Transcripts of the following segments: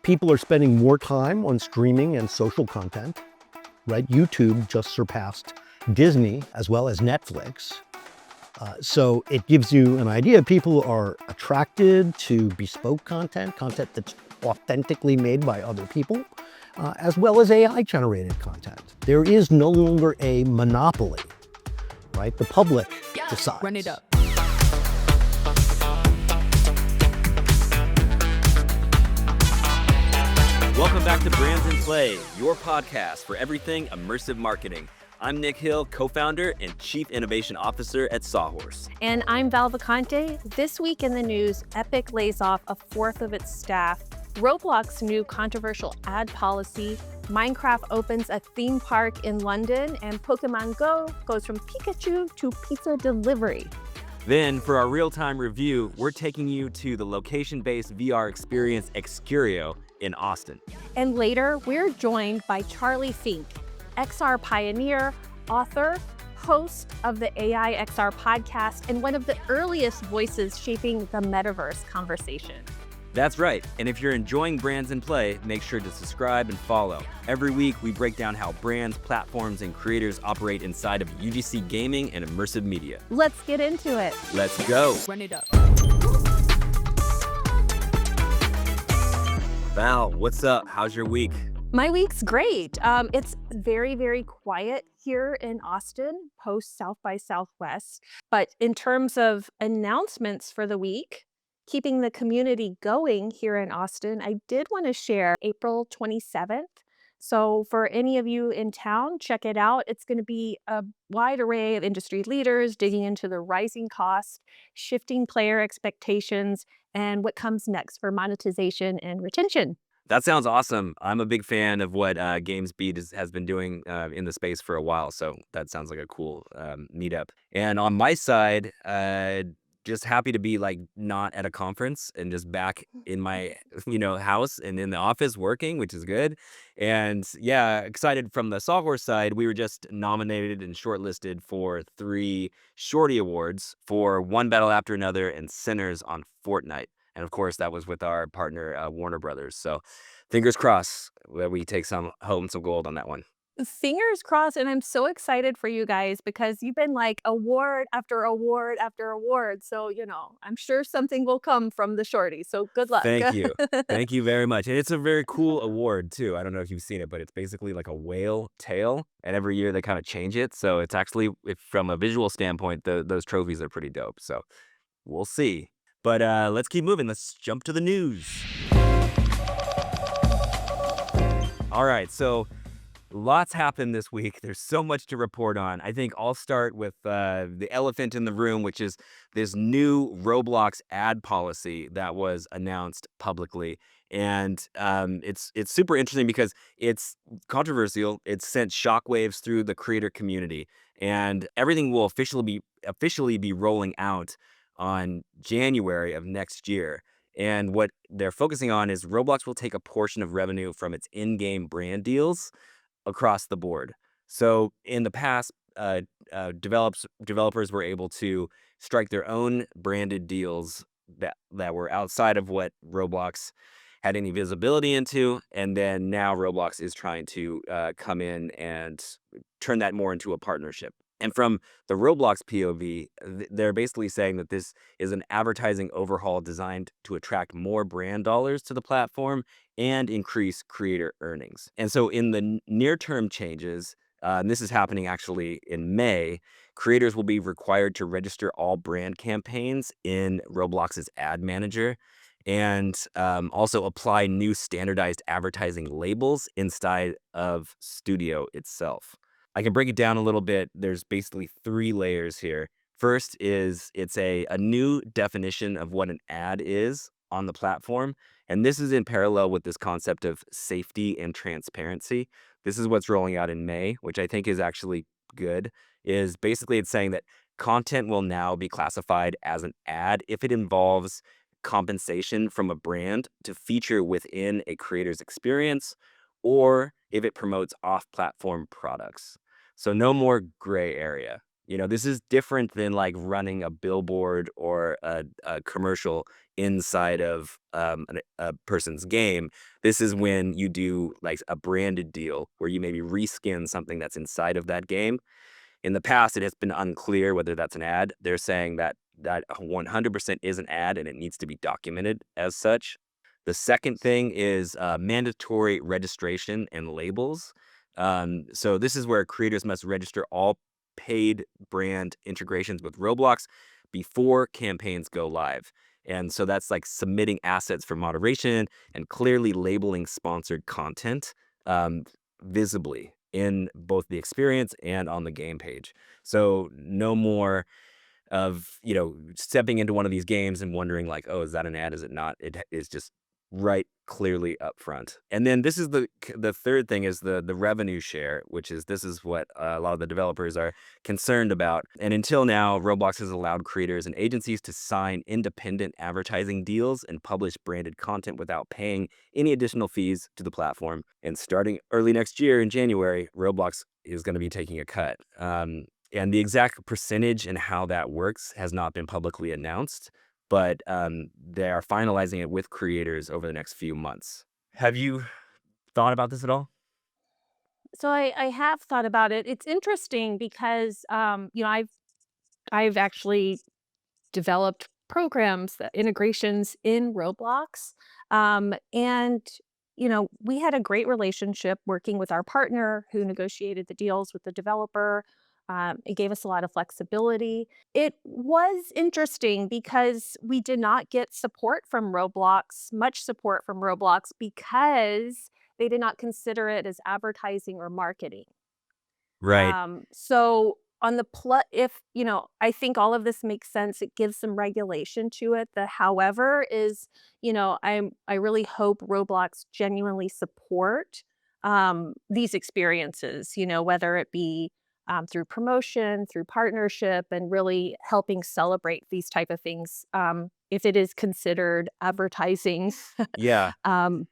People are spending more time on streaming and social content, right? YouTube just surpassed Disney as well as Netflix. So it gives you an idea. People are attracted to bespoke content that's authentically made by other people, as well as AI-generated content. There is no longer a monopoly, right? The public decides. Run it up. Welcome back to Brands in Play, your podcast for everything immersive marketing. I'm Nick Hill, co-founder and chief innovation officer at Sawhorse. And I'm Val Vacante. This week in the news, Epic lays off a fourth of its staff. Roblox new controversial ad policy. Minecraft opens a theme park in London, and Pokémon GO goes from Pikachu to pizza delivery. Then, for our real-time review, we're taking you to the location-based VR experience Excurio in Austin. And later, we're joined by Charlie Fink, XR pioneer, author, host of the AI XR podcast, and one of the earliest voices shaping the metaverse conversation. That's right, and if you're enjoying Brands in Play, make sure to subscribe and follow. Every week, we break down how brands, platforms, and creators operate inside of UGC gaming and immersive media. Let's get into it. Let's go. Run it up. Val, what's up? How's your week? My week's great. It's very, very quiet here in Austin, post South by Southwest. But in terms of announcements for the week, keeping the community going here in Austin, I did want to share April 27th. So for any of you in town, check it out. It's going to be a wide array of industry leaders digging into the rising cost, shifting player expectations, and what comes next for monetization and retention. That sounds awesome. I'm a big fan of what GamesBeat has been doing in the space for a while, so that sounds like a cool meetup. And on my side, just happy to be not at a conference and just back in my house and in the office working, which is good. And yeah, excited from the Sawhorse side. We were just nominated and shortlisted for 3 Shorty Awards for One Battle After Another and Sinners on Fortnite. And of course, that was with our partner, Warner Brothers. So fingers crossed that we take home some gold on that one. Fingers crossed. And I'm so excited for you guys because you've been award after award after award. So, I'm sure something will come from the Shorty. So good luck. Thank you. Thank you very much. And it's a very cool award, too. I don't know if you've seen it, but it's basically like a whale tail. And every year they kind of change it. So it's actually, from a visual standpoint, those trophies are pretty dope. So we'll see. But let's keep moving. Let's jump to the news. All right, so lots happened this week. There's so much to report on. I think I'll start with the elephant in the room, which is this new Roblox ad policy that was announced publicly. And it's super interesting because it's controversial. It's sent shockwaves through the creator community. And everything will officially be rolling out on January of next year. And what they're focusing on is Roblox will take a portion of revenue from its in-game brand deals across the board. So in the past, developers were able to strike their own branded deals that were outside of what Roblox had any visibility into. And then now Roblox is trying to come in and turn that more into a partnership. And from the Roblox POV, they're basically saying that this is an advertising overhaul designed to attract more brand dollars to the platform and increase creator earnings. And so in the near-term changes, and this is happening actually in May, creators will be required to register all brand campaigns in Roblox's ad manager and also apply new standardized advertising labels inside of Studio itself. I can break it down a little bit. There's basically 3 layers here. First is it's a new definition of what an ad is on the platform. And this is in parallel with this concept of safety and transparency. This is what's rolling out in May, which I think is actually good, is basically it's saying that content will now be classified as an ad if it involves compensation from a brand to feature within a creator's experience or if it promotes off-platform products. So no more gray area. This is different than like running a billboard or a commercial inside of a person's game. This is when you do like a branded deal where you maybe reskin something that's inside of that game. In the past, it has been unclear whether that's an ad. They're saying that that 100% is an ad and it needs to be documented as such. The second thing is mandatory registration and labels. So this is where creators must register all paid brand integrations with Roblox before campaigns go live. And so that's like submitting assets for moderation and clearly labeling sponsored content um, visibly in both the experience and on the game page. So no more of, stepping into one of these games and wondering like, oh, is that an ad? Is it not? It is just right clearly up front. And then this is the third thing is the revenue share, which is this is what a lot of the developers are concerned about. And until now, Roblox has allowed creators and agencies to sign independent advertising deals and publish branded content without paying any additional fees to the platform. And starting early next year in January, Roblox is going to be taking a cut. And the exact percentage and how that works has not been publicly announced, but they are finalizing it with creators over the next few months. Have you thought about this at all? So I have thought about it. It's interesting because I've actually developed programs, integrations in Roblox. And, we had a great relationship working with our partner who negotiated the deals with the developer. It gave us a lot of flexibility. It was interesting because we did not get support from Roblox, much support from Roblox, because they did not consider it as advertising or marketing. Right. So on the if I think all of this makes sense. It gives some regulation to it. The however is, I really hope Roblox genuinely support these experiences. Whether it be through promotion, through partnership, and really helping celebrate these type of things. If it is considered advertising, Yeah. um,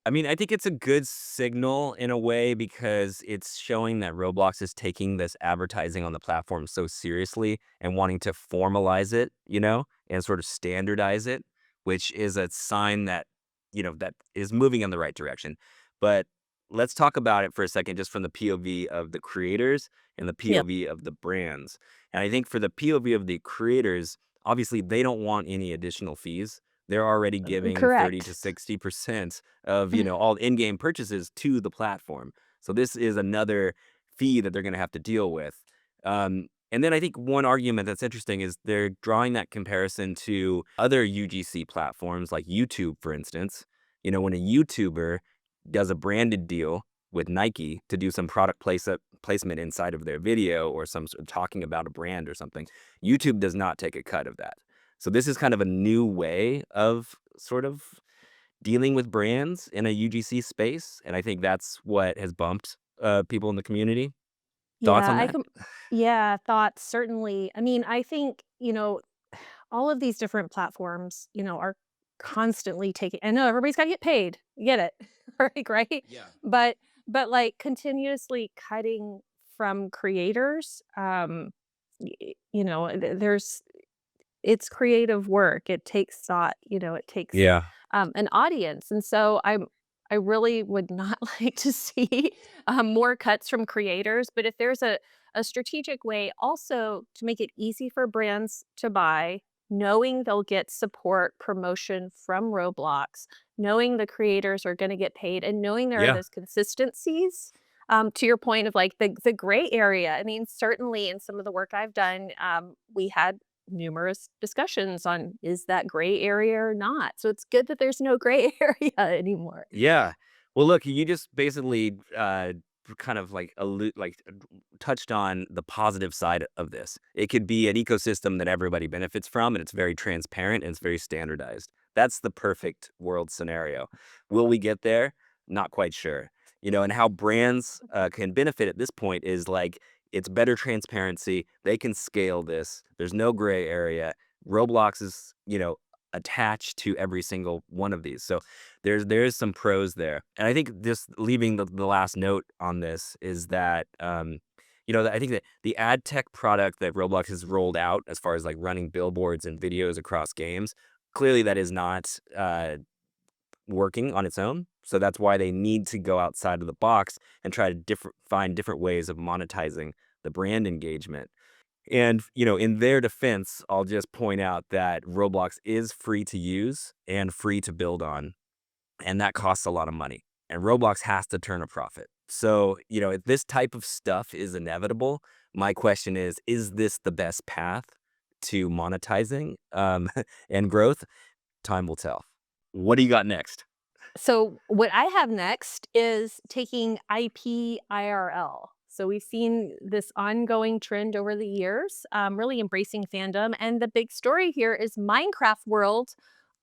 I mean, I think it's a good signal in a way because it's showing that Roblox is taking this advertising on the platform so seriously and wanting to formalize it, and sort of standardize it, which is a sign that, that is moving in the right direction. But let's talk about it for a second, just from the POV of the creators and the yeah, POV of the brands. And I think for the POV of the creators, obviously they don't want any additional fees. They're already giving 30 to correct. 60% of, all in-game purchases to the platform. So this is another fee that they're going to have to deal with. And then I think one argument that's interesting is they're drawing that comparison to other UGC platforms like YouTube, for instance. When a YouTuber does a branded deal with Nike to do some product placement inside of their video or some sort of talking about a brand or something, YouTube does not take a cut of that. So this is kind of a new way of sort of dealing with brands in a UGC space, and I think that's what has bumped people in the community. Thoughts Yeah, on that? yeah, thoughts certainly. I mean, I think, all of these different platforms, are constantly taking, I know everybody's got to get paid. Get it. Right? Yeah. But like continuously cutting from creators, there's it's creative work. It takes thought, it takes Yeah. an audience. And so I really would not like to see more cuts from creators. But if there's a strategic way also to make it easy for brands to buy, knowing they'll get support promotion from Roblox, knowing the creators are going to get paid, and knowing there are Yeah. those consistencies. To your point of like the gray area, I mean, certainly in some of the work I've done, we had numerous discussions on is that gray area or not. So it's good that there's no gray area anymore. Yeah. Well, look, you just basically kind of like touched on the positive side of this. It could be an ecosystem that everybody benefits from, and it's very transparent and it's very standardized. That's the perfect world scenario. Will we get there? Not quite sure. And how brands can benefit at this point is like it's better transparency. They can scale this. There's no gray area. Roblox is, attached to every single one of these. So there's some pros there. And I think just leaving the last note on this is that I think that the ad tech product that Roblox has rolled out as far as like running billboards and videos across games, clearly that is not working on its own. So that's why they need to go outside of the box and try to find different ways of monetizing the brand engagement. And, in their defense, I'll just point out that Roblox is free to use and free to build on, and that costs a lot of money. And Roblox has to turn a profit. So, if this type of stuff is inevitable, my question is this the best path to monetizing and growth? Time will tell. What do you got next? So what I have next is taking IP IRL. So we've seen this ongoing trend over the years, really embracing fandom. And the big story here is Minecraft World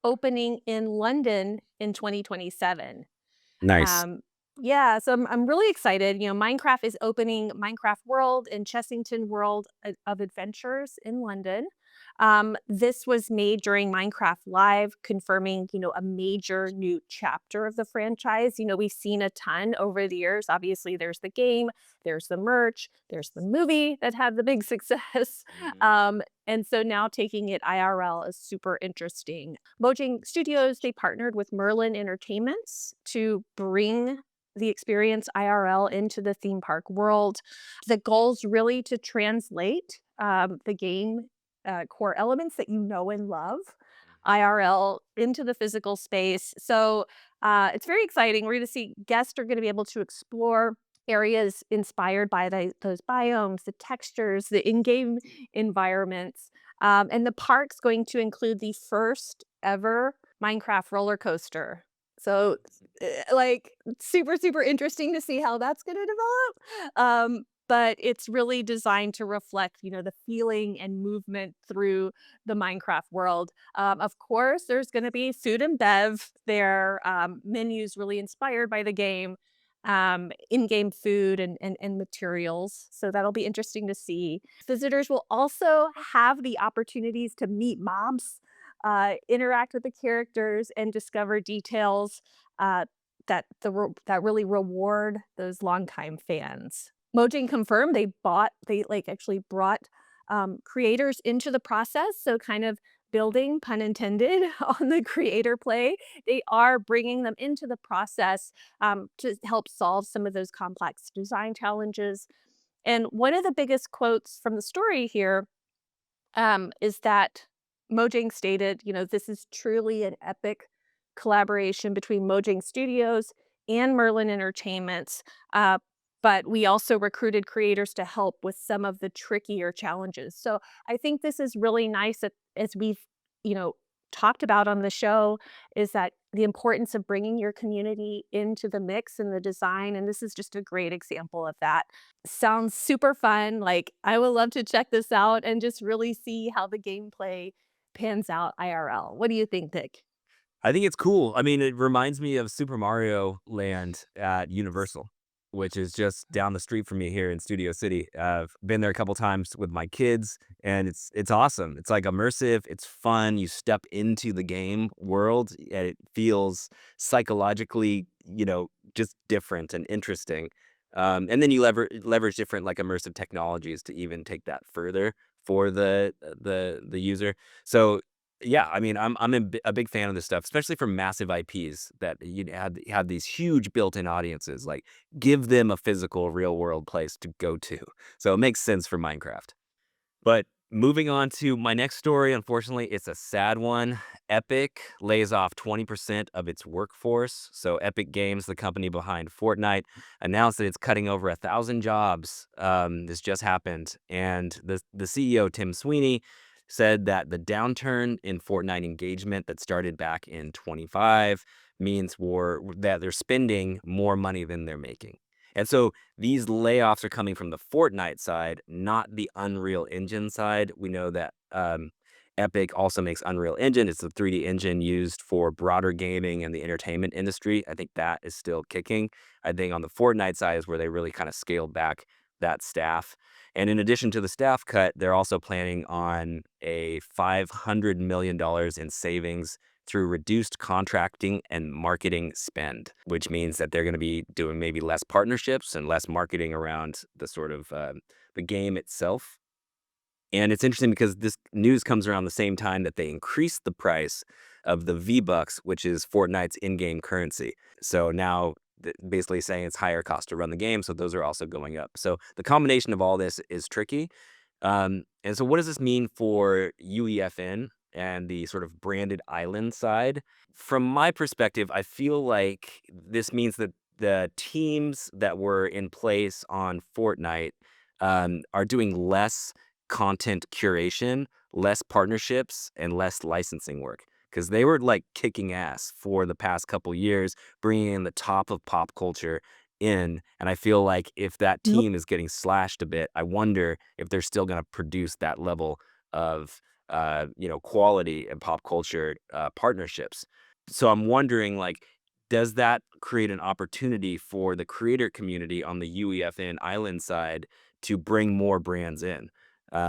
opening in London in 2027. Nice. Um, yeah, so I'm really excited. Minecraft is opening Minecraft World in Chessington World of Adventures in London. This was made during Minecraft Live, confirming, a major new chapter of the franchise. We've seen a ton over the years. Obviously, there's the game, there's the merch, there's the movie that had the big success. Mhm. And so now taking it IRL is super interesting. Mojang Studios, they partnered with Merlin Entertainments to bring the experience IRL into the theme park world. The goal's really to translate the game core elements that you know and love IRL into the physical space. So it's very exciting. We're going to see guests are going to be able to explore areas inspired by those biomes, the textures, the in-game environments. And the park's going to include the first ever Minecraft roller coaster. So, like, super, super interesting to see how that's going to develop. But it's really designed to reflect, the feeling and movement through the Minecraft world. Of course, there's going to be food and bev. Their menus really inspired by the game, in-game food and materials. So that'll be interesting to see. Visitors will also have the opportunities to meet mobs, interact with the characters, and discover details that really reward those longtime fans. Mojang confirmed they like actually brought creators into the process, so kind of building, pun intended, on the creator play. They are bringing them into the process to help solve some of those complex design challenges. And one of the biggest quotes from the story here is that Mojang stated, this is truly an epic collaboration between Mojang Studios and Merlin Entertainments. But we also recruited creators to help with some of the trickier challenges. So I think this is really nice that, as we've, you know, talked about on the show, is that the importance of bringing your community into the mix and the design. And this is just a great example of that. Sounds super fun. Like, I would love to check this out and just really see how the gameplay pans out IRL. What do you think, Nick? I think it's cool. I mean, it reminds me of Super Mario Land at Universal, which is just down the street from me here in Studio City. I've been there a couple times with my kids, and it's awesome. It's like immersive. It's fun. You step into the game world, and it feels psychologically, just different and interesting. And then you leverage different like immersive technologies to even take that further for the user. So yeah, I mean, I'm a big fan of this stuff, especially for massive IPs that you have these huge built-in audiences. Like, give them a physical, real-world place to go to. So it makes sense for Minecraft. But moving on to my next story, unfortunately, it's a sad one. Epic lays off 20% of its workforce. So Epic Games, the company behind Fortnite, announced that it's cutting over 1,000 jobs. This just happened, and the CEO Tim Sweeney said that the downturn in Fortnite engagement that started back in 25 means that they're spending more money than they're making. And so these layoffs are coming from the Fortnite side, not the Unreal Engine side. We know that Epic also makes Unreal Engine. It's the 3D engine used for broader gaming and the entertainment industry. I think that is still kicking. I think on the Fortnite side is where they really kind of scaled back that staff. And in addition to the staff cut, they're also planning on a $500 million in savings through reduced contracting and marketing spend, which means that they're going to be doing maybe less partnerships and less marketing around the sort of the game itself. And it's interesting because this news comes around the same time that they increased the price of the V-Bucks, which is Fortnite's in-game currency. So now basically saying it's higher cost to run the game, so those are also going up. So the combination of all this is tricky. And so what does this mean for UEFN and the sort of branded island side? From my perspective, I feel like this means that the teams that were in place on Fortnite are doing less content curation, less partnerships, and less licensing work because they were like kicking ass for the past couple years, bringing in the top of pop culture in. And I feel like if that Nope. team is getting slashed a bit, I wonder if they're still going to produce that level of quality and pop culture partnerships. So I'm wondering, like, does that create an opportunity for the creator community on the UEFN island side to bring more brands in?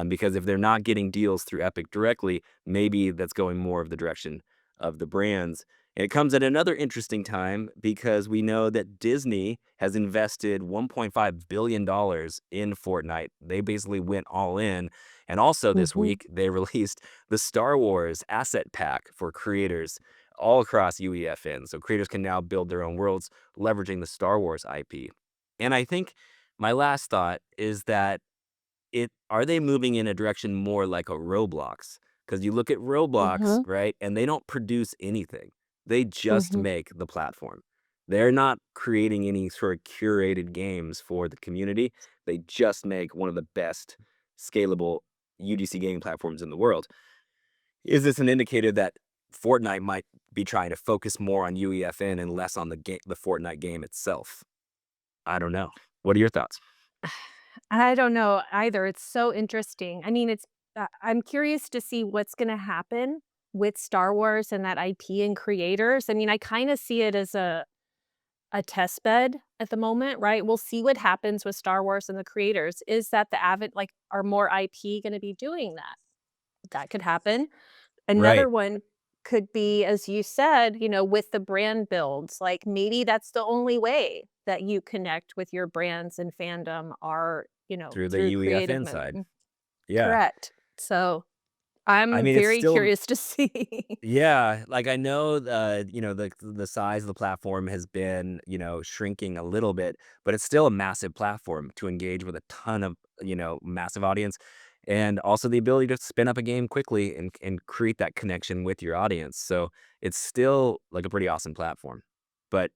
Because if they're not getting deals through Epic directly, maybe that's going more of the direction of the brands. And it comes at another interesting time because we know that Disney has invested $1.5 billion in Fortnite. They basically went all in. And also this Mhm. week, they released the Star Wars asset pack for creators all across UEFN. So creators can now build their own worlds leveraging the Star Wars IP. And I think my last thought is that are they moving in a direction more like a Roblox? Because you look at Roblox, Mhm. right, and they don't produce anything. They just Mhm. make the platform. They're not creating any sort of curated games for the community. They just make one of the best scalable UGC gaming platforms in the world. Is this an indicator that Fortnite might be trying to focus more on UEFN and less on the Fortnite game itself? I don't know. What are your thoughts? I don't know either. It's so interesting. I mean, I'm curious to see what's gonna happen with Star Wars and that IP and creators. I mean, I kinda see it as a test bed at the moment, right? We'll see what happens with Star Wars and the creators. Is that the avid like, are more IP gonna be doing that? That could happen. Another Right. one could be, as you said, with the brand builds, like, maybe that's the only way that you connect with your brands and fandom are, Through the through creative UEFN mode. side. Yeah. Correct. So, I I'm mean, it's very still curious to see. yeah, like, I know the size of the platform has been, shrinking a little bit, but it's still a massive platform to engage with a ton of, massive audience, and also the ability to spin up a game quickly and create that connection with your audience, so it's still, like, a pretty awesome platform. But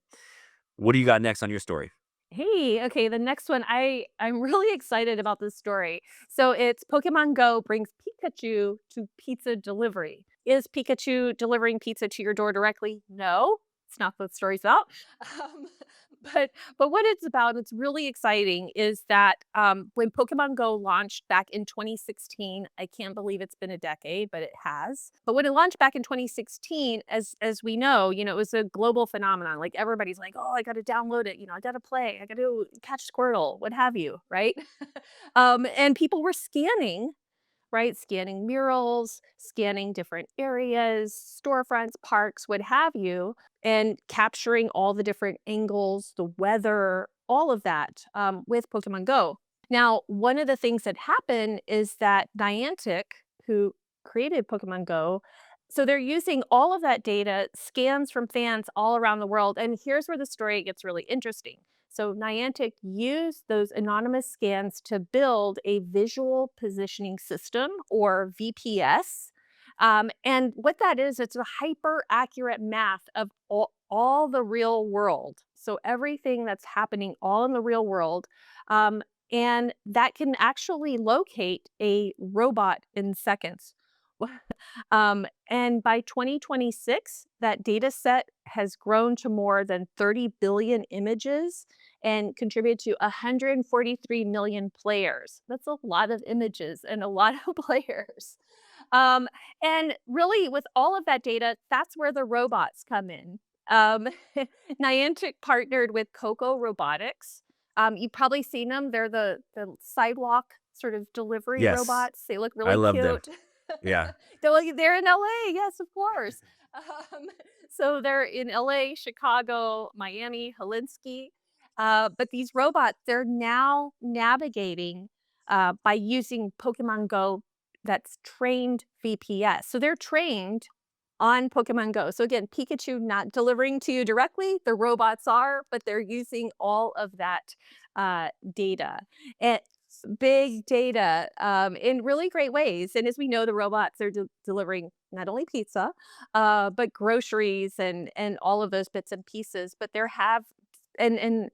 what do you got next on your story? Hey, okay, the next one, I'm really excited about this story. So it's Pokemon Go brings Pikachu to pizza delivery. Is Pikachu delivering pizza to your door directly? No, it's not what the story's about. Um, but what it's about, it's really exciting, is that when Pokemon Go launched back in 2016, I can't believe it's been a decade, but it has. But when it launched back in 2016, as we know, it was a global phenomenon. Like everybody's like, oh, I got to download it. I got to play. I got to catch Squirtle, what have you, right? And people were scanning, right? Scanning murals, scanning different areas, storefronts, parks, what have you, and capturing all the different angles, the weather, all of that with Pokemon Go. Now, one of the things that happened is that Niantic, who created Pokemon Go, so they're using all of that data, scans from fans all around the world. And here's where the story gets really interesting. So Niantic used those anonymous scans to build a visual positioning system, or VPS. And what that is, it's a hyper accurate map of all the real world. So everything that's happening all in the real world. Um, and that can actually locate a robot in seconds. And by 2026, that data set has grown to more than 30 billion images and contributed to 143 million players. That's a lot of images and a lot of players. Um, and really, with all of that data, that's where the robots come in. Um, Niantic partnered with Coco Robotics. You've probably seen them. They're the sidewalk sort of delivery Yes, robots. They look I really love them. cute. Yeah. They're in LA. Yes, of course. Um, so they're in LA, Chicago, Miami, Helsinki. But these robots, they're now navigating by using Pokemon Go that's trained VPS. So they're trained on Pokemon Go. So again, Pikachu not delivering to you directly, the robots are, but they're using all of that data. And big data in really great ways. And as we know, the robots are delivering not only pizza, but groceries and all of those bits and pieces. But there have and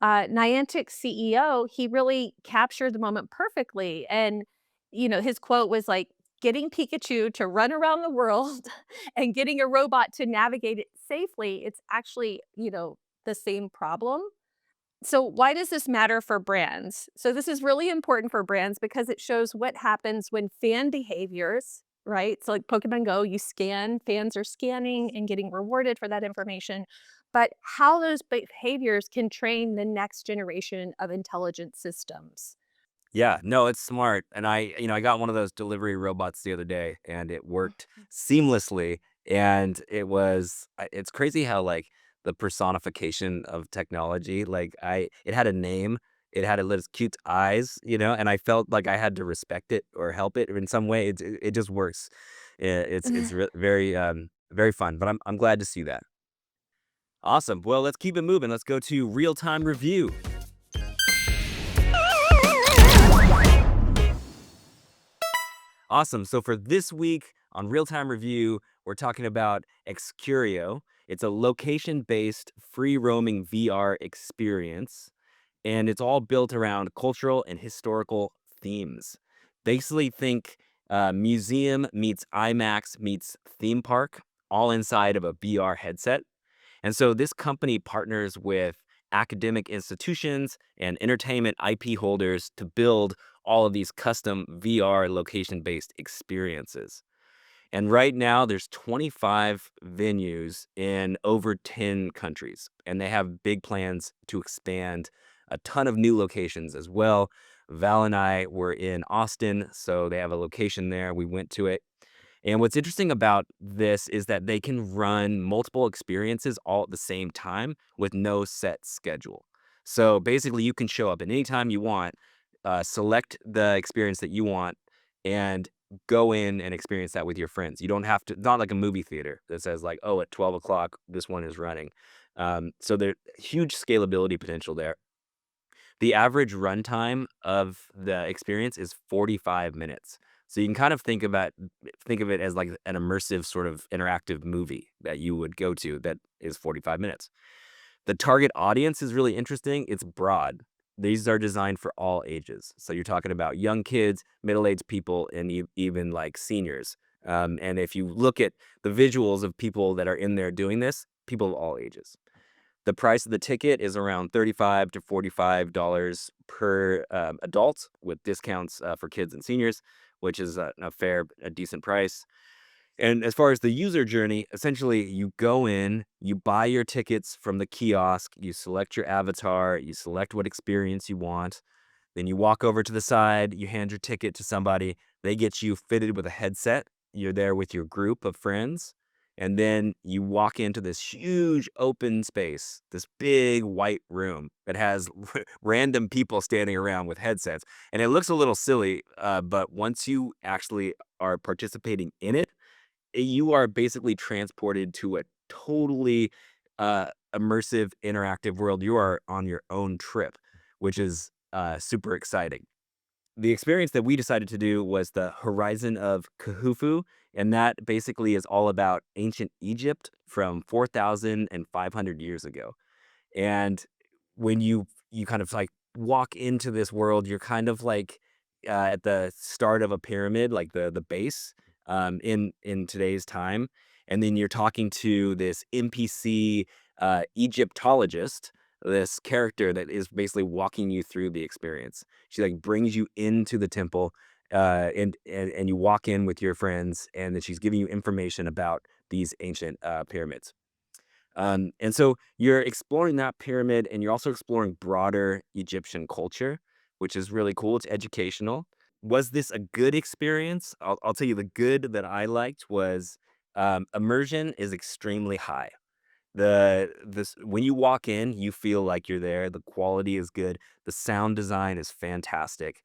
Niantic CEO, he really captured the moment perfectly. And his quote was like, "Getting Pikachu to run around the world and getting a robot to navigate it safely, it's actually the same problem." So why does this matter for brands? So this is really important for brands because it shows what happens when fan behaviors, right? So like Pokemon Go, you scan, fans are scanning and getting rewarded for that information, but how those behaviors can train the next generation of intelligent systems. Yeah, no, it's smart. And I got one of those delivery robots the other day and it worked seamlessly. And it's crazy how like the personification of technology, it had a name, it had a little cute eyes, and I felt like I had to respect it or help it in some way. It just works. Very fun, but I'm glad to see that. Awesome. Well, let's keep it moving. Let's go to real time review. Awesome. So for this week on Real Time Review, we're talking about Excurio. It's a location-based free roaming VR experience, and it's all built around cultural and historical themes. Basically, think museum meets IMAX meets theme park, all inside of a VR headset. And so this company partners with academic institutions and entertainment IP holders to build all of these custom VR location-based experiences. And right now there's 25 venues in over 10 countries, and they have big plans to expand a ton of new locations as well. Val and I were in Austin, so they have a location there. We went to it. And what's interesting about this is that they can run multiple experiences all at the same time with no set schedule. So basically, you can show up at any time you want, select the experience that you want, and go in and experience that with your friends. You don't have to, not like a movie theater that says, like, oh, at 12 o'clock, this one is running. So there's huge scalability potential there. The average runtime of the experience is 45 minutes. So you can kind of think of it as like an immersive sort of interactive movie that you would go to that is 45 minutes. The target audience is really interesting. It's broad. These are designed for all ages. So you're talking about young kids, middle-aged people, and even like seniors. And if you look at the visuals of people that are in there doing this, people of all ages. The price of the ticket is around $35 to $45 per adult, with discounts for kids and seniors, which is a decent price. And as far as the user journey, essentially you go in, you buy your tickets from the kiosk, you select your avatar, you select what experience you want, then you walk over to the side, you hand your ticket to somebody, they get you fitted with a headset. You're there with your group of friends, and then you walk into this huge open space, this big white room that has random people standing around with headsets. And it looks a little silly, but once you actually are participating in it, you are basically transported to a totally immersive, interactive world. You are on your own trip, which is super exciting. The experience that we decided to do was the Horizon of Khufu, and that basically is all about ancient Egypt from 4,500 years ago. And when you kind of like walk into this world, you're kind of like at the start of a pyramid, like the base in today's time, and then you're talking to this NPC Egyptologist, this character that is basically walking you through the experience. She like brings you into the temple, and you walk in with your friends, and then she's giving you information about these ancient pyramids. And so you're exploring that pyramid and you're also exploring broader Egyptian culture, which is really cool. It's educational. Was this a good experience? I'll tell you the good that I liked was Immersion is extremely high. This when you walk in, you feel like you're there. The quality is good. The sound design is fantastic.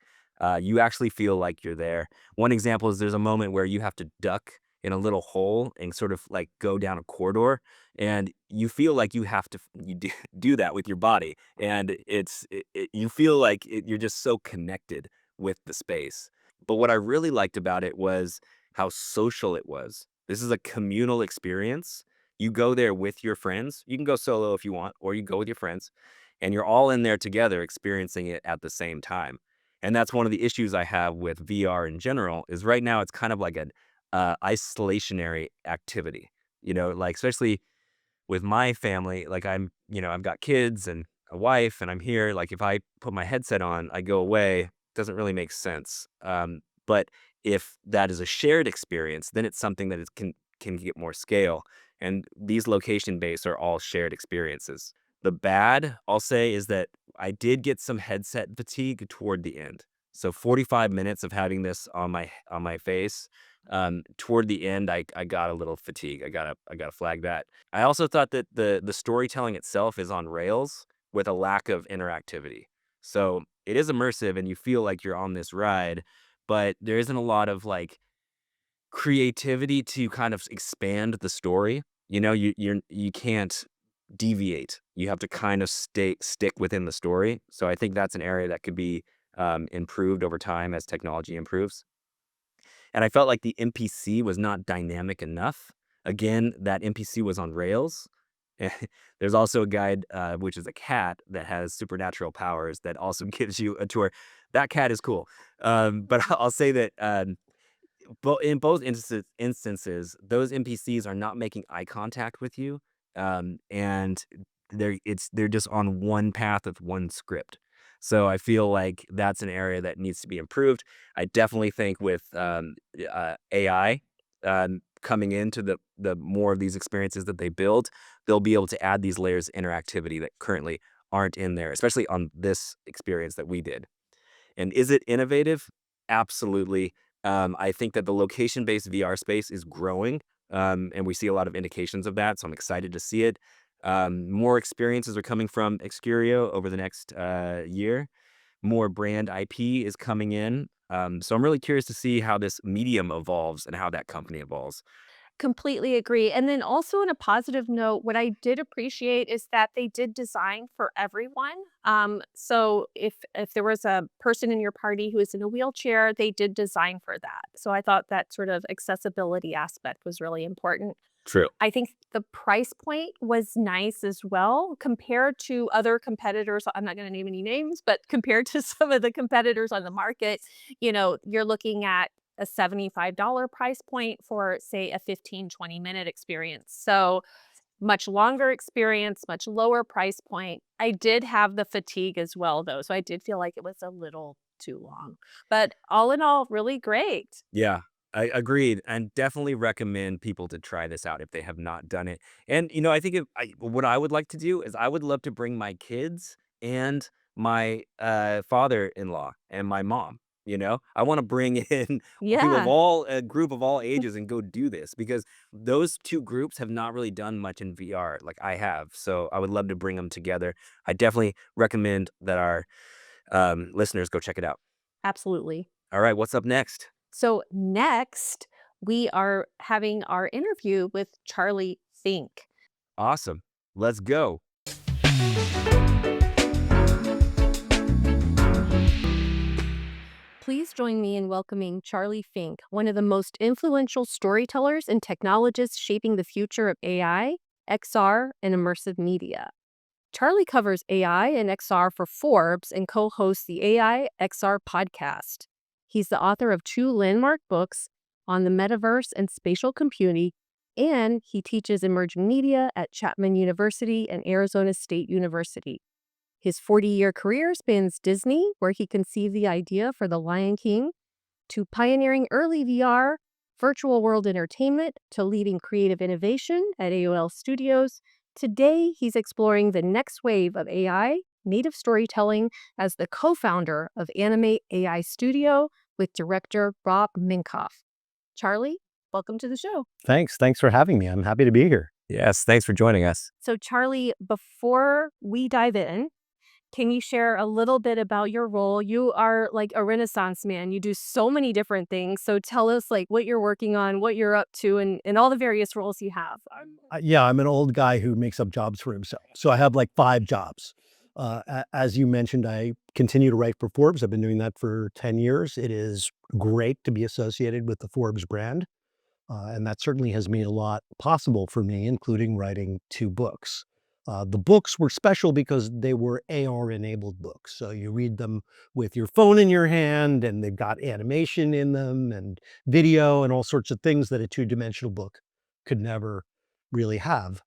You actually feel like you're there. One example is there's a moment where you have to duck in a little hole and sort of like go down a corridor, and you feel like you have to you do, do that with your body, and you feel like you're just so connected with the space. But what I really liked about it was how social it was. This is a communal experience. You go there with your friends. You can go solo if you want, or you go with your friends, and you're all in there together experiencing it at the same time. And that's one of the issues I have with VR in general is right now it's kind of like an isolationary activity. Like especially with my family, like I've got kids and a wife, and I'm here. Like if I put my headset on, I go away. Doesn't really make sense. But if that is a shared experience, then it's something that can get more scale. And these location based are all shared experiences. The bad, I'll say, is that I did get some headset fatigue toward the end. So 45 minutes of having this on my face. Toward the end, I got a little fatigue. I gotta flag that. I also thought that the storytelling itself is on rails with a lack of interactivity. So it is immersive and you feel like you're on this ride, but there isn't a lot of like creativity to kind of expand the story. You can't deviate. You have to kind of stick within the story. So I think that's an area that could be improved over time as technology improves. And I felt like the NPC was not dynamic enough. Again, that NPC was on rails. There's also a guide, which is a cat that has supernatural powers that also gives you a tour. That cat is cool. But I'll say that in both instances, those NPCs are not making eye contact with you, and they're just on one path with one script. So I feel like that's an area that needs to be improved. I definitely think with AI coming into the more of these experiences that they build, they'll be able to add these layers of interactivity that currently aren't in there, especially on this experience that we did. And is it innovative? Absolutely. I think that the location-based VR space is growing, and we see a lot of indications of that. So I'm excited to see it. More experiences are coming from Excurio over the next year. More brand IP is coming in. So I'm really curious to see how this medium evolves and how that company evolves. Completely agree. And then also on a positive note, what I did appreciate is that they did design for everyone. So if there was a person in your party who is in a wheelchair, they did design for that. So I thought that sort of accessibility aspect was really important. True. I think the price point was nice as well compared to other competitors. I'm not going to name any names, but compared to some of the competitors on the market, you're looking at a $75 price point for, say, a 15-20 minute experience. So much longer experience, much lower price point. I did have the fatigue as well, though. So I did feel like it was a little too long. But all in all, really great. Yeah, I agreed, and definitely recommend people to try this out if they have not done it. And I think what I would like to do is I would love to bring my kids and my father-in-law and my mom. I want to bring in people of Yeah. all a group of all ages and go do this because those two groups have not really done much in VR like I have. So I would love to bring them together. I definitely recommend that our listeners go check it out. Absolutely. All right, what's up next? So next, we are having our interview with Charlie Fink. Awesome. Let's go. Please join me in welcoming Charlie Fink, one of the most influential storytellers and technologists shaping the future of AI, XR, and immersive media. Charlie covers AI and XR for Forbes and co-hosts the AI XR podcast. He's the author of 2 landmark books on the metaverse and spatial computing, and he teaches emerging media at Chapman University and Arizona State University. His 40-year career spans Disney, where he conceived the idea for The Lion King, to pioneering early VR, virtual world entertainment, to leading creative innovation at AOL Studios. Today, he's exploring the next wave of AI, native storytelling, as the co-founder of Anime AI Studio with director Rob Minkoff. Charlie, welcome to the show. Thanks for having me. I'm happy to be here. Yes, thanks for joining us. So, Charlie, before we dive in, can you share a little bit about your role? You are like a renaissance man. You do so many different things. So tell us like what you're working on, what you're up to, and all the various roles you have. Yeah, I'm an old guy who makes up jobs for himself. So I have like 5 jobs. As you mentioned, I continue to write for Forbes. I've been doing that for 10 years. It is great to be associated with the Forbes brand. And that certainly has made a lot possible for me, including writing 2 books. The books were special because they were AR-enabled books. So you read them with your phone in your hand, and they've got animation in them and video and all sorts of things that a two-dimensional book could never really have.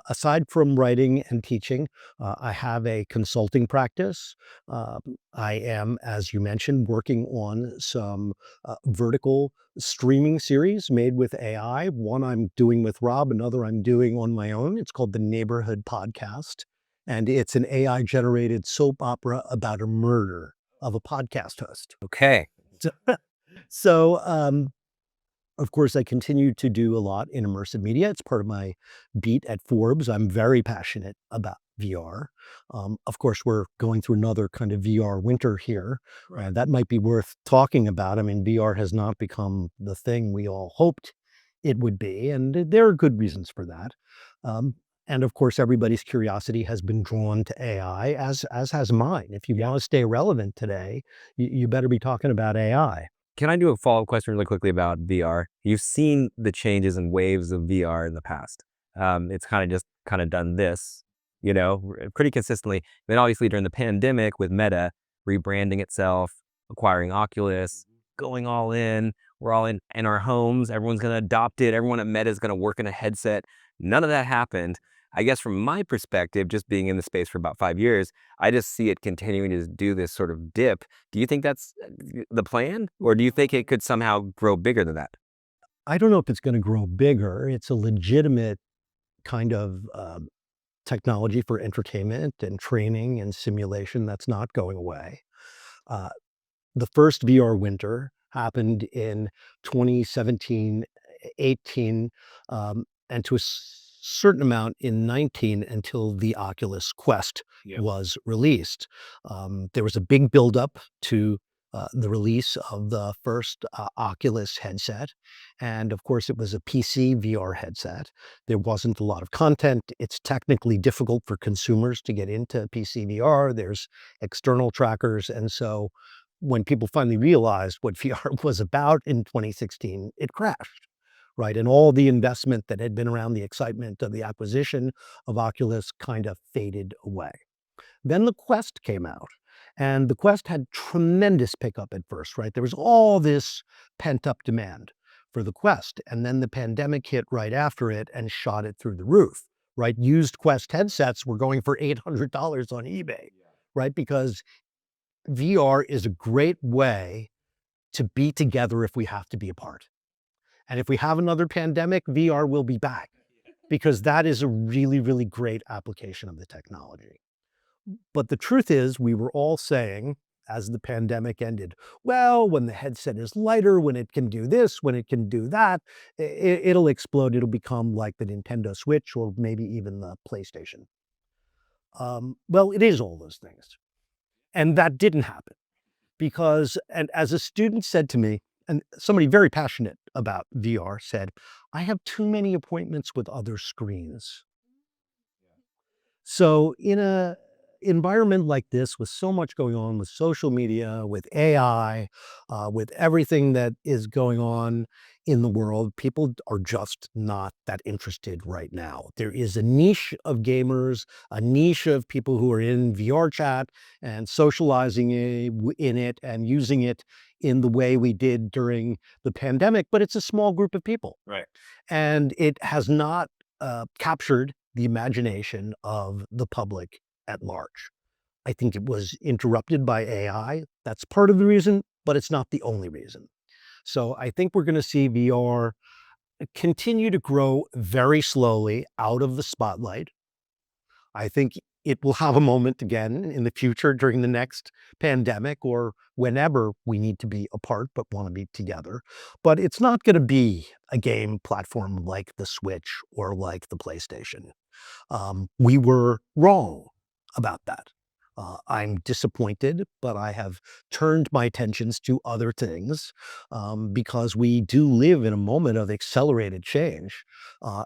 Aside from writing and teaching, I have a consulting practice. I am, as you mentioned, working on some vertical streaming series made with AI. One I'm doing with Rob, another I'm doing on my own. It's called the Neighborhood Podcast, and it's an AI-generated soap opera about a murder of a podcast host. Okay. So, of course, I continue to do a lot in immersive media. It's part of my beat at Forbes. I'm very passionate about VR. Of course, we're going through another kind of VR winter here. That might be worth talking about. I mean, VR has not become the thing we all hoped it would be, and there are good reasons for that. Um, and of course, everybody's curiosity has been drawn to AI, as has mine. If you want to stay relevant today, you better be talking about AI. Can I do a follow-up question really quickly about VR? You've seen the changes and waves of VR in the past. It's kind of done this, pretty consistently. Then obviously during the pandemic with Meta rebranding itself, acquiring Oculus, going all in. We're all in our homes. Everyone's going to adopt it. Everyone at Meta is going to work in a headset. None of that happened. I guess from my perspective, just being in the space for about 5 years, I just see it continuing to do this sort of dip. Do you think that's the plan? Or do you think it could somehow grow bigger than that? I don't know if it's going to grow bigger. It's a legitimate kind of technology for entertainment and training and simulation that's not going away. Uh, the first VR winter happened in 2017, 18, and to a certain amount in 19 until the Oculus Quest was released. There was a big buildup to the release of the first Oculus headset. And of course, it was a PC VR headset. There wasn't a lot of content. It's technically difficult for consumers to get into PC VR. There's external trackers. And so when people finally realized what VR was about in 2016, it crashed, right? And all the investment that had been around the excitement of the acquisition of Oculus kind of faded away. Then the Quest came out, and the Quest had tremendous pickup at first, right? There was all this pent-up demand for the Quest, and then the pandemic hit right after it and shot it through the roof, right? Used Quest headsets were going for $800 on eBay, right? Because VR is a great way to be together if we have to be apart. And if we have another pandemic, VR will be back because that is a really, really great application of the technology. But the truth is, we were all saying as the pandemic ended, well, when the headset is lighter, when it can do this, when it can do that, it'll explode. It'll become like the Nintendo Switch or maybe even the PlayStation. Well, it is all those things. And that didn't happen because, and as a student said to me, and somebody very passionate about VR said, I have too many appointments with other screens. So in a environment like this, with so much going on with social media, with AI, with everything that is going on in the world, people are just not that interested right now. There is a niche of gamers, a niche of people who are in VR chat and socializing in it and using it in the way we did during the pandemic, but it's a small group of people. Right. And it has not captured the imagination of the public at large. I think it was interrupted by AI. That's part of the reason, but it's not the only reason. So I think we're going to see VR continue to grow very slowly out of the spotlight. I think it will have a moment again in the future during the next pandemic or whenever we need to be apart but want to be together. But it's not going to be a game platform like the Switch or like the PlayStation. We were wrong about that. I'm disappointed, but I have turned my attentions to other things because we do live in a moment of accelerated change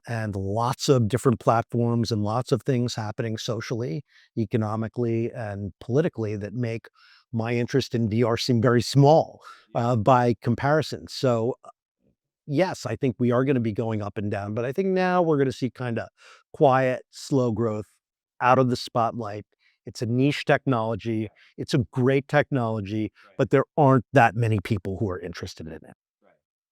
and lots of different platforms and lots of things happening socially, economically, and politically that make my interest in VR seem very small by comparison. So yes, I think we are gonna be going up and down, but I think now we're gonna see kinda quiet, slow growth out of the spotlight. It's a niche technology. It's a great technology, but there aren't that many people who are interested in it.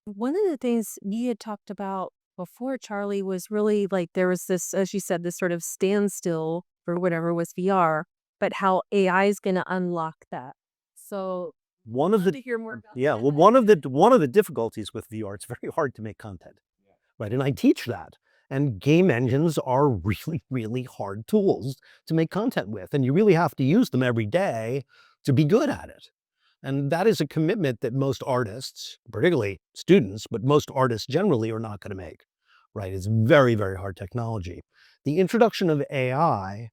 One of the things you had talked about before, Charlie, was really like there was this, as you said, this sort of standstill for whatever was VR, but how AI is going to unlock that. So, One of love the to hear more about Yeah, that. well, one of the difficulties with VR, it's very hard to make content, right? And I teach that. And game engines are really, really hard tools to make content with, and you really have to use them every day to be good at it. And that is a commitment that most artists, particularly students, but most artists generally are not going to make, right? It's very, very hard technology. The introduction of AI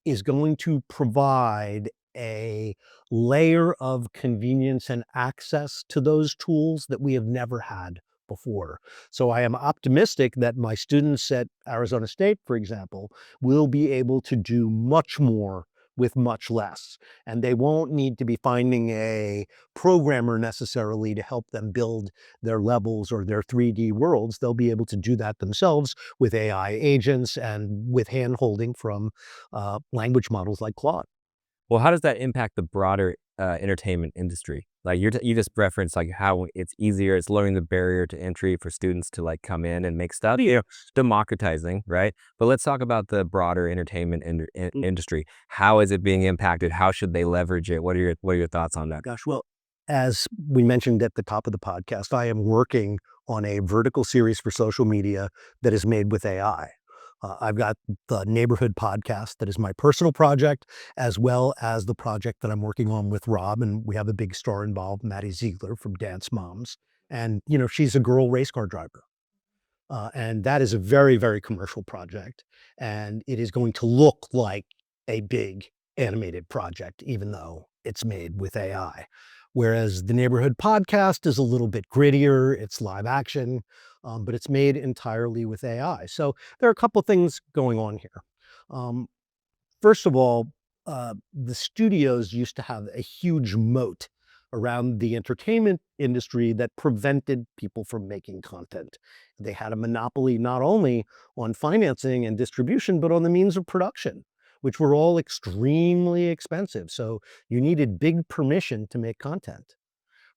is going to provide a layer of convenience and access to those tools that we have never had before. So I am optimistic that my students at Arizona State, for example, will be able to do much more with much less. And they won't need to be finding a programmer necessarily to help them build their levels or their 3D worlds. They'll be able to do that themselves with AI agents and with hand holding from language models like Claude. Well, how does that impact the broader entertainment industry? Like you just referenced like how it's easier, it's lowering the barrier to entry for students to like come in and make stuff, democratizing, right? But let's talk about the broader entertainment industry. How is it being impacted? How should they leverage it? What are your thoughts on that? Gosh, well, as we mentioned at the top of the podcast, I am working on a vertical series for social media that is made with AI. I've got the Neighborhood podcast that is my personal project, as well as the project that I'm working on with Rob. And we have a big star involved, Maddie Ziegler from Dance Moms. And, she's a girl race car driver. And that is a very, very commercial project. And it is going to look like a big animated project, even though it's made with AI. Whereas the Neighborhood podcast is a little bit grittier, it's live action, but it's made entirely with AI. So there are a couple things going on here. Um, First of all, the studios used to have a huge moat around the entertainment industry that prevented people from making content. They had a monopoly not only on financing and distribution, but on the means of production, which were all extremely expensive. So you needed big permission to make content,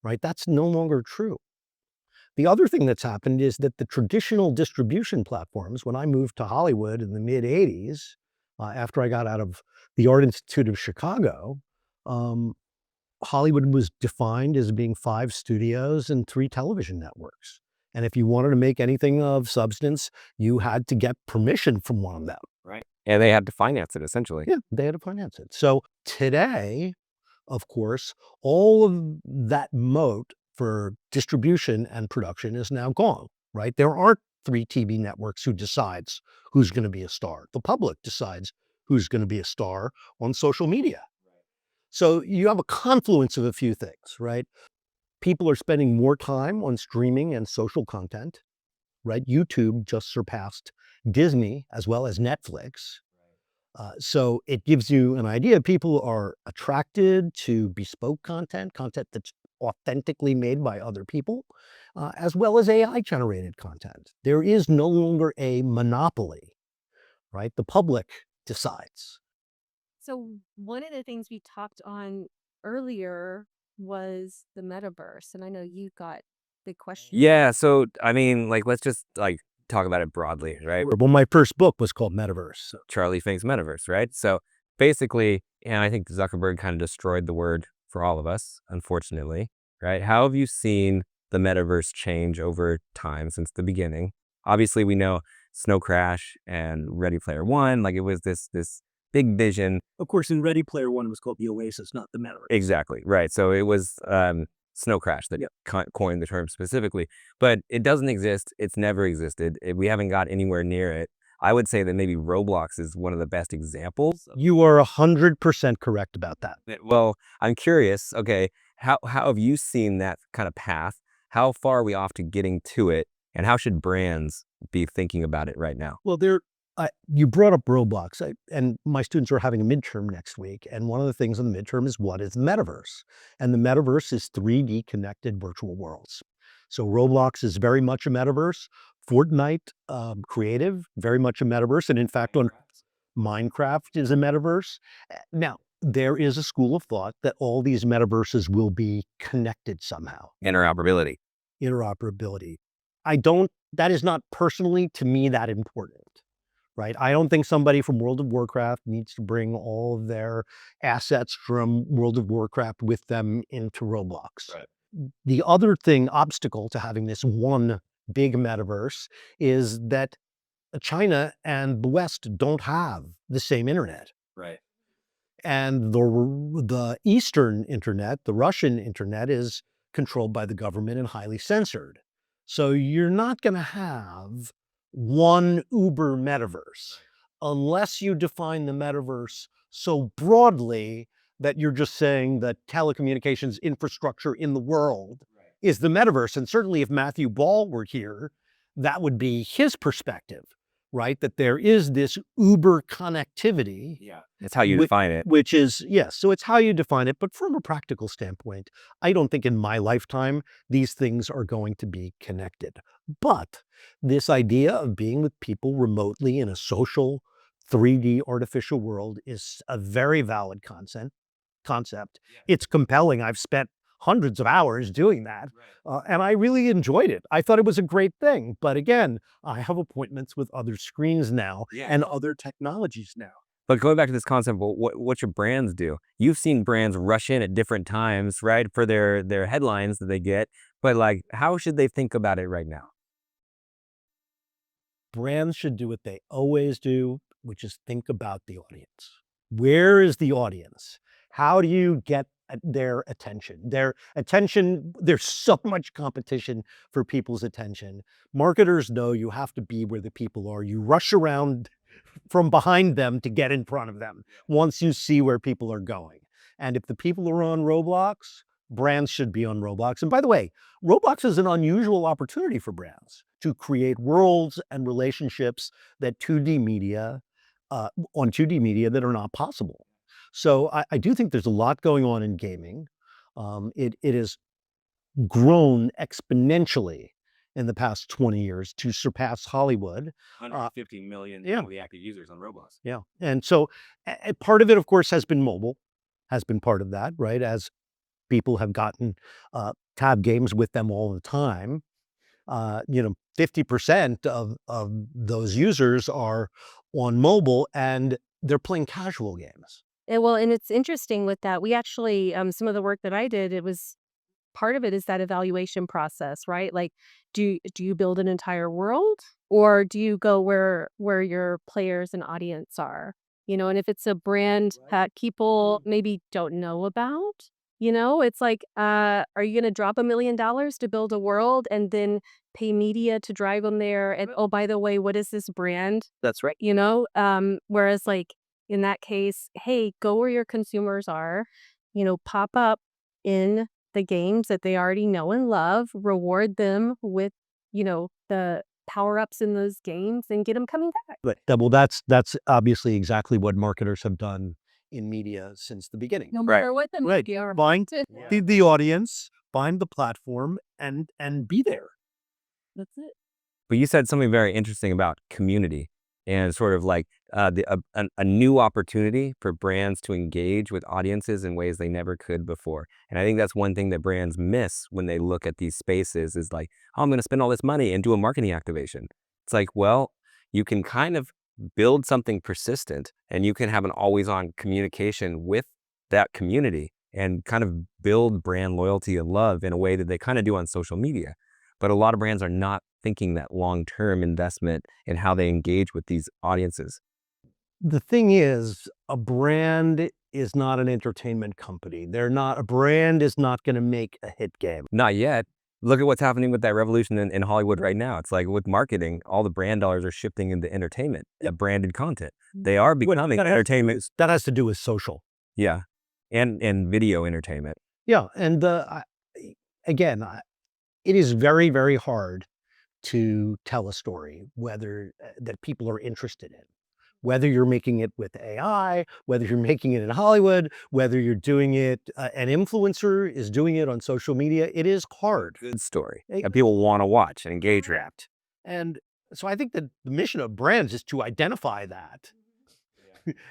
right? That's no longer true. The other thing that's happened is that the traditional distribution platforms, when I moved to Hollywood in the mid 80s, after I got out of the Art Institute of Chicago, um, Hollywood was defined as being 5 studios and 3 television networks. And if you wanted to make anything of substance, you had to get permission from one of them. Right. And they had to finance it essentially. Yeah, they had to finance it. So today, of course, all of that moat for distribution and production is now gone, right? There aren't 3 TV networks who decides who's going to be a star. The public decides who's going to be a star on social media. So you have a confluence of a few things, right? People are spending more time on streaming and social content, right? YouTube just surpassed Disney as well as Netflix. So it gives you an idea. People are attracted to bespoke content, content that's authentically made by other people, as well as AI generated content. There is no longer a monopoly, right? The public decides. So, one of the things we talked on earlier was the metaverse. And I know you got big questions. Yeah. So I mean, like let's just like talk about it broadly, right? Well, my first book was called Metaverse. So Charlie Fink's metaverse, right? So basically, and I think Zuckerberg kind of destroyed the word for all of us, unfortunately, right? How have you seen the metaverse change over time since the beginning? Obviously, we know Snow Crash and Ready Player One, like it was this big vision. Of course, in Ready Player One, it was called the Oasis, not the metaverse. Exactly, right. So it was Snow Crash that coined the term specifically, but it doesn't exist. It's never existed. We haven't got anywhere near it. I would say that maybe Roblox is one of the best examples. You are 100% correct about that. Well, I'm curious, okay, how have you seen that kind of path? How far are we off to getting to it? And how should brands be thinking about it right now? Well, you brought up Roblox, and my students are having a midterm next week. And one of the things in the midterm is what is the metaverse? And the metaverse is 3D connected virtual worlds. So Roblox is very much a metaverse. Fortnite, creative, very much a metaverse. And in fact, on Minecraft is a metaverse. Now, there is a school of thought that all these metaverses will be connected somehow. Interoperability. That is not personally to me that important, right? I don't think somebody from World of Warcraft needs to bring all of their assets from World of Warcraft with them into Roblox. Right. The other obstacle to having this one big metaverse is that China and the West don't have the same internet. Right. And the Eastern internet, the Russian internet, is controlled by the government and highly censored. So you're not going to have one uber metaverse unless you define the metaverse so broadly that you're just saying that telecommunications infrastructure in the world is the metaverse. And certainly if Matthew Ball were here, that would be his perspective, right? That there is this uber connectivity. Yeah, that's how you define it. Which is, yes, so it's how you define it. But from a practical standpoint, I don't think in my lifetime these things are going to be connected. But this idea of being with people remotely in a social 3D artificial world is a very valid concept. It's compelling. I've spent hundreds of hours doing that. And I really enjoyed it. I thought it was a great thing. But again, I have appointments with other screens now and other technologies now. But going back to this concept, what should brands do? You've seen brands rush in at different times, right, for their headlines that they get. But like, how should they think about it right now? Brands should do what they always do, which is think about the audience. Where is the audience? How do you get their attention? There's so much competition for people's attention. Marketers know you have to be where the people are. You rush around from behind them to get in front of them once you see where people are going. And if the people are on Roblox, brands should be on Roblox. And by the way, Roblox is an unusual opportunity for brands to create worlds and relationships that 2D media, on 2D media that are not possible. So I do think there's a lot going on in gaming. It has grown exponentially in the past 20 years to surpass Hollywood. 150 million monthly active users on Roblox. Yeah. And so part of it, of course, has been mobile, has been part of that, right? As people have gotten tab games with them all the time. 50% of those users are on mobile and they're playing casual games. And it's interesting with that. We actually, some of the work that I did, part of it is that evaluation process, right? Like, do you build an entire world, or do you go where your players and audience are? And if it's a brand that people maybe don't know about, it's like, are you going to drop $1 million to build a world and then pay media to drive them there? And oh, by the way, what is this brand? That's right. Whereas like, in that case, hey, go where your consumers are, pop up in the games that they already know and love, reward them with, the power-ups in those games and get them coming back. Well, that's obviously exactly what marketers have done in media since the beginning. No matter what the media are. Find the audience, find the platform, and be there. That's it. But you said something very interesting about community and sort of like a new opportunity for brands to engage with audiences in ways they never could before. And I think that's one thing that brands miss when they look at these spaces is like, oh, I'm going to spend all this money and do a marketing activation. It's like, well, you can kind of build something persistent and you can have an always-on communication with that community and kind of build brand loyalty and love in a way that they kind of do on social media. But a lot of brands are not thinking that long-term investment in how they engage with these audiences. The thing is, a brand is not an entertainment company. A brand is not going to make a hit game. Not yet. Look at what's happening with that revolution in Hollywood right now. It's like with marketing, all the brand dollars are shifting into entertainment, branded content. They are becoming entertainment. That has to do with social. Yeah. And video entertainment. Yeah. And again, it is very, very hard to tell a story that people are interested in. Whether you're making it with AI, whether you're making it in Hollywood, whether you're doing it, an influencer is doing it on social media, it is hard. Good story. And people want to watch and engage with. And so I think that the mission of brands is to identify that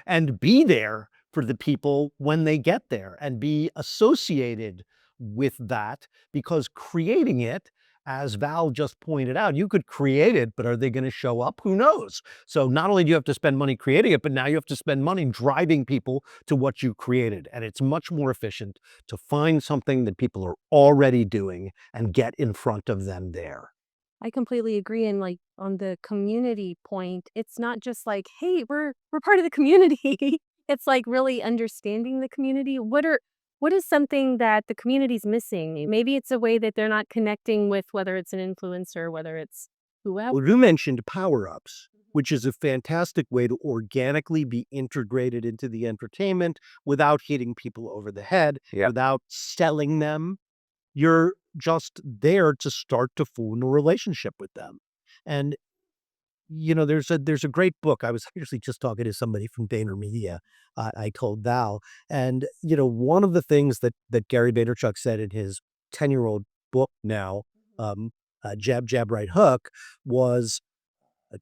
and be there for the people when they get there and be associated with that, because creating it, as Val just pointed out, you could create it, but are they going to show up? Who knows? So not only do you have to spend money creating it, but now you have to spend money driving people to what you created. And it's much more efficient to find something that people are already doing and get in front of them there. I completely agree. And like on the community point, it's not just like, hey, we're part of the community. It's like really understanding the community. What is something that the community's missing? Maybe it's a way that they're not connecting with, whether it's an influencer, whether it's whoever. Well, you mentioned power-ups, which is a fantastic way to organically be integrated into the entertainment without hitting people over the head, without selling them. You're just there to start to form a relationship with them. And there's a great book. I was actually just talking to somebody from VaynerMedia. I told Val, and one of the things that Gary Vaynerchuk said in his 10-year-old book now, Jab Jab Right Hook, was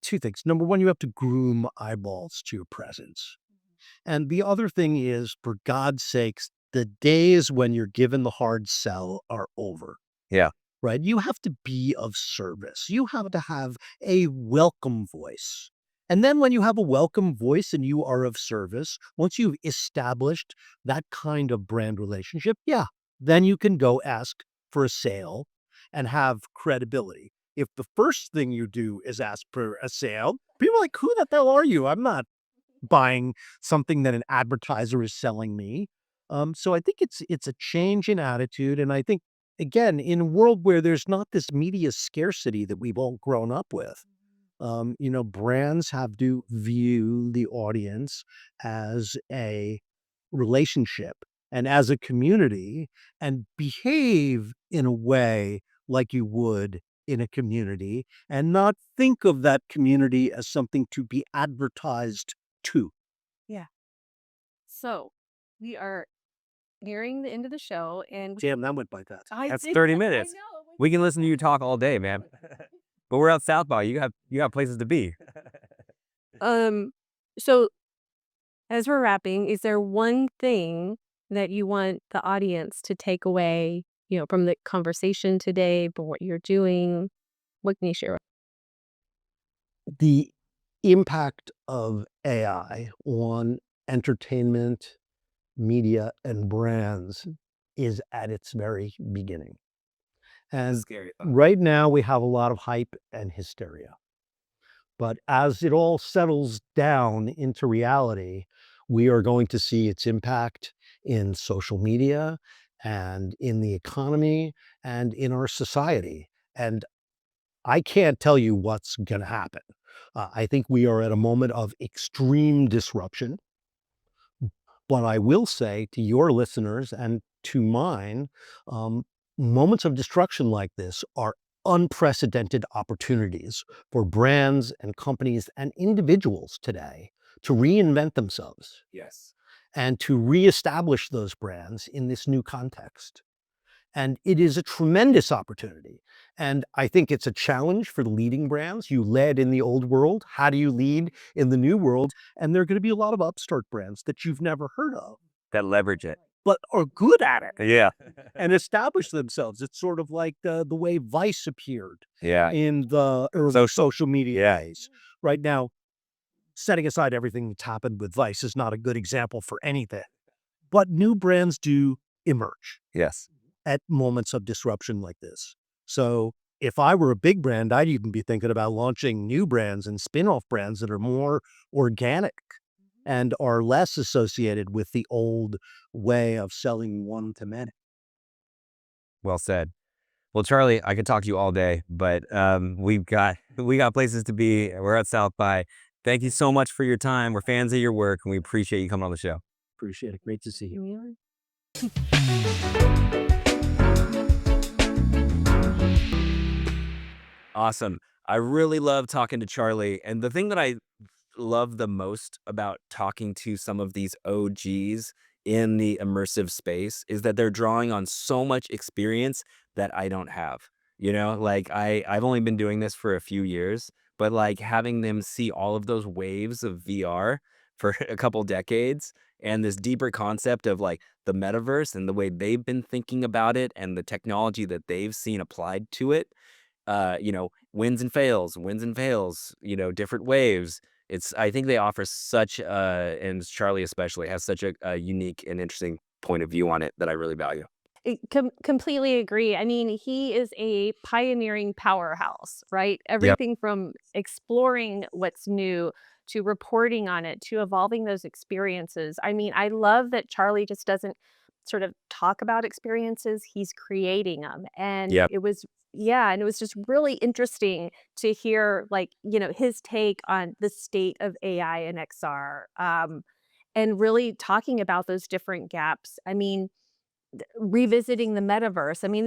two things. Number one, you have to groom eyeballs to your presence, and the other thing is, for God's sakes, the days when you're given the hard sell are over. Yeah. Right? You have to be of service. You have to have a welcome voice. And then when you have a welcome voice and you are of service, once you've established that kind of brand relationship, then you can go ask for a sale and have credibility. If the first thing you do is ask for a sale, people are like, who the hell are you? I'm not buying something that an advertiser is selling me. So I think it's a change in attitude. And I think, again, in a world where there's not this media scarcity that we've all grown up with, brands have to view the audience as a relationship and as a community and behave in a way like you would in a community, and not think of that community as something to be advertised to. Yeah. So we are nearing the end of the show, and Damn, that went by fast. That's 30 minutes. We can listen to you talk all day, man. But we're out South by. You got places to be. So as we're wrapping, is there one thing that you want the audience to take away, from the conversation today, from what you're doing? What can you share? The impact of AI on entertainment, media, and brands is at its very beginning. And Scary thought. right now we have a lot of hype and hysteria. But as it all settles down into reality, we are going to see its impact in social media and in the economy and in our society. And I can't tell you what's going to happen. I think we are at a moment of extreme disruption. But I will say to your listeners and to mine, moments of destruction like this are unprecedented opportunities for brands and companies and individuals today to reinvent themselves. Yes. And to reestablish those brands in this new context. And it is a tremendous opportunity. And I think it's a challenge for the leading brands. You led in the old world. How do you lead in the new world? And there are going to be a lot of upstart brands that you've never heard of, That leverage it. but are good at it. Yeah. And establish themselves. It's sort of like the way Vice appeared Yeah. in the early social media days. Right now, setting aside everything that's happened with Vice is not a good example for anything. But new brands do emerge. Yes. At moments of disruption like this. So if I were a big brand, I'd even be thinking about launching new brands and spin-off brands that are more organic and are less associated with the old way of selling one to many. Well said. Well, Charlie, I could talk to you all day, but we got places to be. We're at South by. Thank you so much for your time. We're fans of your work, and we appreciate you coming on the show. Appreciate it. Great to see you. Awesome. I really love talking to Charlie. And the thing that I love the most about talking to some of these OGs in the immersive space is that they're drawing on so much experience that I don't have. You know, like I've only been doing this for a few years, but like having them see all of those waves of VR for a couple decades and this deeper concept of like the metaverse and the way they've been thinking about it and the technology that they've seen applied to it, wins and fails, different waves. I think they offer such and Charlie especially has such a unique and interesting point of view on it that I really value. Completely agree. I mean, he is a pioneering powerhouse, right? Yep. Everything from exploring what's new to reporting on it to evolving those experiences. I mean, I love that Charlie just doesn't sort of talk about experiences, he's creating them. And Yep. it was, yeah, and it was just really interesting to hear, like, his take on the state of AI and XR, and really talking about those different gaps. I mean, revisiting the metaverse. I mean,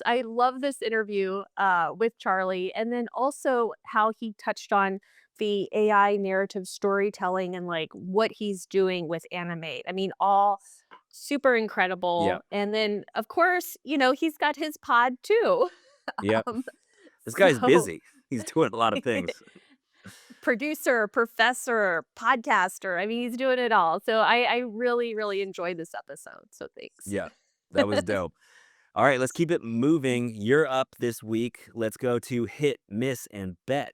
I love this interview with Charlie, and then also how he touched on the AI narrative storytelling and like what he's doing with Animate. I mean, all super incredible. Yep. And then of course, he's got his pod too. Yep. Um, This guy's so busy. He's doing a lot of things. producer, professor, podcaster. I mean, he's doing it all. So I really, really enjoyed this episode. So thanks. Yeah, that was dope. All right, let's keep it moving. You're up this week. Let's go to hit, miss, and bet.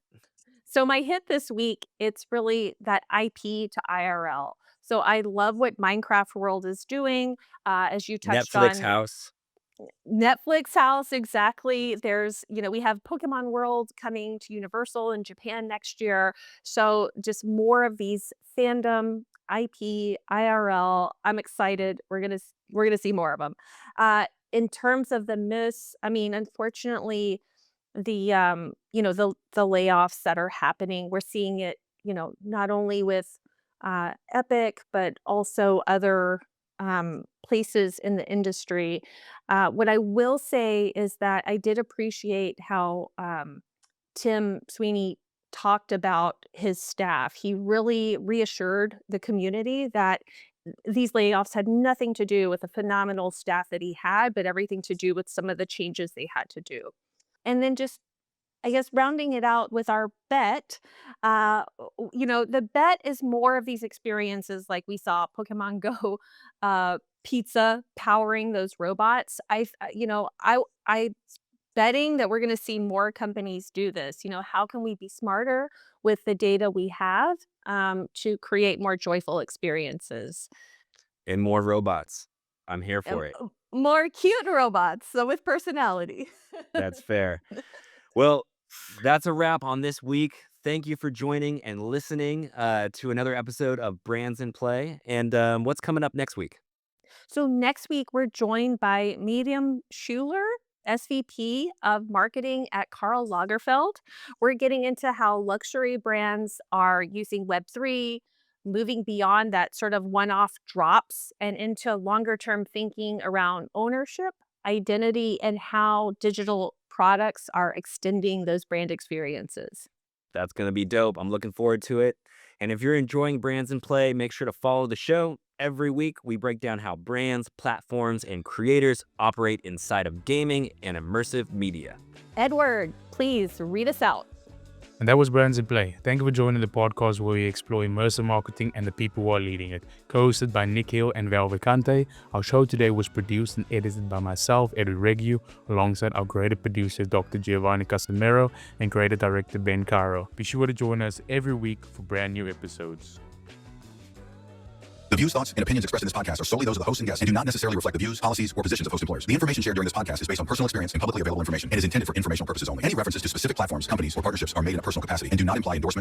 So my hit this week, it's really that IP to IRL. So I love what Minecraft World is doing, as you touched Netflix on. house. Netflix house, exactly. There's, we have Pokemon World coming to Universal in Japan next year. So just more of these fandom, IP, IRL. I'm excited. We're gonna see more of them. In terms of the miss, I mean, unfortunately, the layoffs that are happening, we're seeing it, not only with Epic, but also other places in the industry. What I will say is that I did appreciate how Tim Sweeney talked about his staff. He really reassured the community that these layoffs had nothing to do with the phenomenal staff that he had, but everything to do with some of the changes they had to do. And then just, I guess, rounding it out with our bet, the bet is more of these experiences like we saw Pokemon Go, pizza powering those robots. I betting that we're going to see more companies do this. How can we be smarter with the data we have, to create more joyful experiences? And more robots. I'm here Um, for it. More cute robots, so with personality. That's fair. Well, that's a wrap on this week. Thank you for joining and listening to another episode of Brands in Play. And what's coming up next week? So next week, we're joined by Miriam Schuler, SVP of Marketing at Karl Lagerfeld. We're getting into how luxury brands are using Web3, moving beyond that sort of one-off drops and into longer-term thinking around ownership, identity, and how digital products are extending those brand experiences. That's going to be dope. I'm looking forward to it. And if you're enjoying Brands in Play, make sure to follow the show. Every week, we break down how brands, platforms, and creators operate inside of gaming and immersive media. Edward, please read us out. And that was Brands in Play. Thank you for joining the podcast where we explore immersive marketing and the people who are leading it. Co-hosted by Nic and Val. Our show today was produced and edited by myself, Edward Regiu, alongside our creative producer, Dr. Giovanni Casimiro, and creative director, Ben Caro. Be sure to join us every week for brand new episodes. The views, thoughts, and opinions expressed in this podcast are solely those of the host and guests and do not necessarily reflect the views, policies, or positions of host employers. The information shared during this podcast is based on personal experience and publicly available information and is intended for informational purposes only. Any references to specific platforms, companies, or partnerships are made in a personal capacity and do not imply endorsement